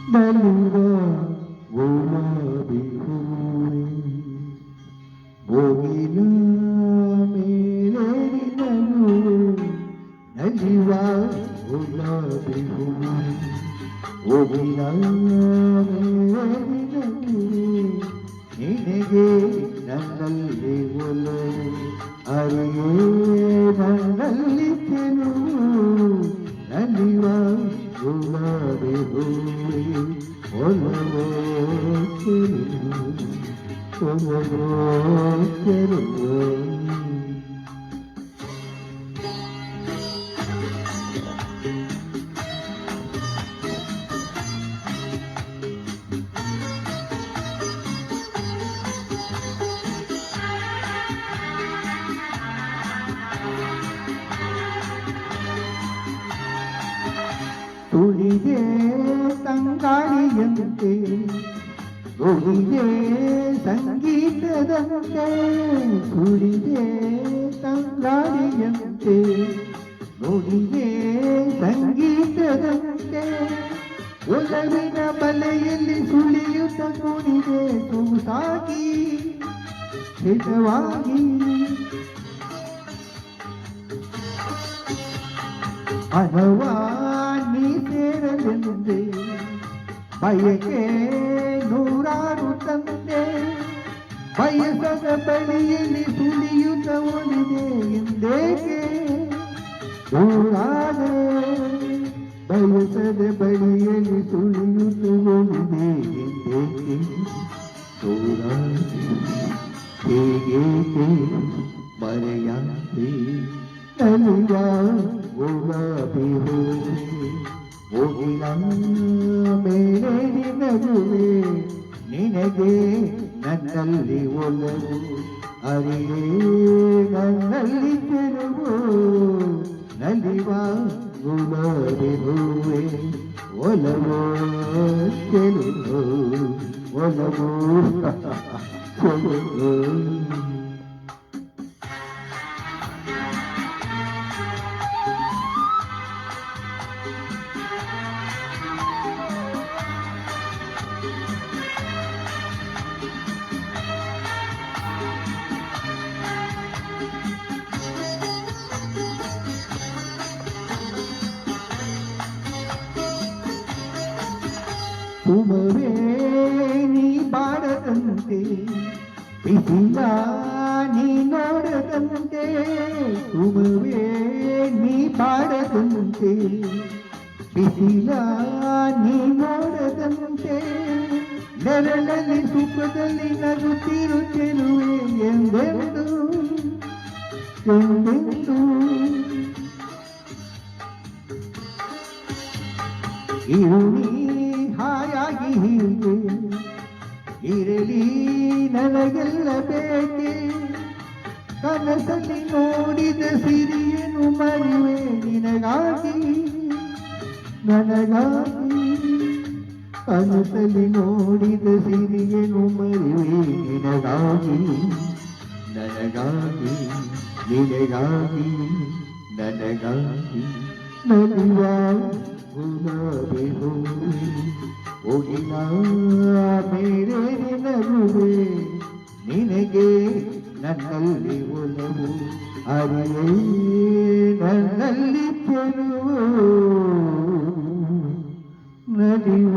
ನಲಿವ ಗುಲಾಬಿ ಹೂವೆ ಮುಗಿಲ ಮೇಲೆ ನಗುವೆ ನಲಿವ ಗುಲಾಬಿ ಹೂವೆ ಮುಗಿಲ ಮೇಲೆ ನಗುವೆ ನಿನಗೆ ನನ್ನಲ್ಲಿ ಒಲವು ಅರಿಯೇ ನನ್ನಲ್ಲಿ ಚೆಲುವು ನಲಿವ ಗುಲಾಬಿ ಹೂವೆ ಒಲವೋ ಚೆಲುವು ಒಲವೋ ಚೆಲುವು ತುಳಿದೆ ತಂಗಾಳಿಯಂತೆ ತುಳಿದೆ ಸಂಗೀತದಂತೆ ತುಳಿದೆ ತಂಗಾಳಿಯಂತೆ ನುಡಿದೆ ಸಂಗೀತದಂತೆ ಒಲವಿನ ಬಲೆಯಲ್ಲಿ ಸುಳಿಯುತ್ತ ಕುಣಿದೆ ಸೊಗಸಾಗಿ ಹಿತವಾಗಿ ಅನವಾ ನೀ ಸೇರಲೆಂದೆ ಬಯಕೆ ನೂರಾರು ತಂದೆ ಬಯಸದ ಬಳಿಯಲ್ಲಿ ಸುಳಿಯುತ್ತ ಒಲಿದೆ ಎಂದೇಕೆ ದೂರಾದೆ ಬಯಸದ ಬಳಿಯಲ್ಲಿ ಸುಳಿಯುತ್ತ ಒಲಿದೆ ಎಂದೇಕೆ ದೂರಾದೆ ಹೇಗೇಕೆ ಮರೆಯಾದೆ ನಲಿವ ಗುಲಾಬಿ ಹೂವೆ ಮುಗಿಲ ಮೇಲೆ ನಗುವೆ ನಿನಗೆ ನನ್ನಲ್ಲಿ ಒಲವು ಅರಿಯೇ ನನ್ನಲ್ಲಿ ಚೆಲುವು ನಲಿವ ಗುಲಾಬಿ ಹೂವೆ ಒಲವೋ ಚೆಲುವು ಒಲವೋ ಚೆಲುವು ಸುಮವೇ ನೀ ಬಾಡದಂತೆ ಬಿಸಿಲ ನೀ ನೋಡದಂತೆ ಸುಮವೇ ನೀ ಬಾಡದಂತೆ ಬಿಸಿಲ ನೀ ನೋಡದಂತೆ ನೆರಳಲ್ಲಿ ಸುಖದಲ್ಲಿ ನಗುತ್ತಿರು ಚೆಲುವೆ ಎಂದೆಂದು ಎಂದೆಂದು ಇರುಳಿ ಹಾಯಾಗಿ ಹೀಗೆ ಇರಲಿ ನನಗೆಲ್ಲ ಬೇಕೆ ಕನಸಲ್ಲಿ ನೋಡಿದ ಸಿರಿಯನ್ನು ಮರಿವೆ ನಿನಗಾಗಿ ನನಗಾಗಿ ಕನಸಲ್ಲಿ ನೋಡಿದ ಸಿರಿಯನ್ನು ಮರಿವೆ ನಿನಗಾಗಿ ನನಗಾಗಿ ನಿನಗಾಗಿ ನನಗಾಗಿ ನಲಿವ ಗುಲಾಬಿ ಹೂವೆ ಮುಗಿಲ ಮೇಲೆ ನಗುವೆ ನಿನಗೆ ನನ್ನಲ್ಲಿ ಒಲವು ಅರಿಯೇ ನನ್ನಲ್ಲಿ ಚೆಲುವು ನಲಿವ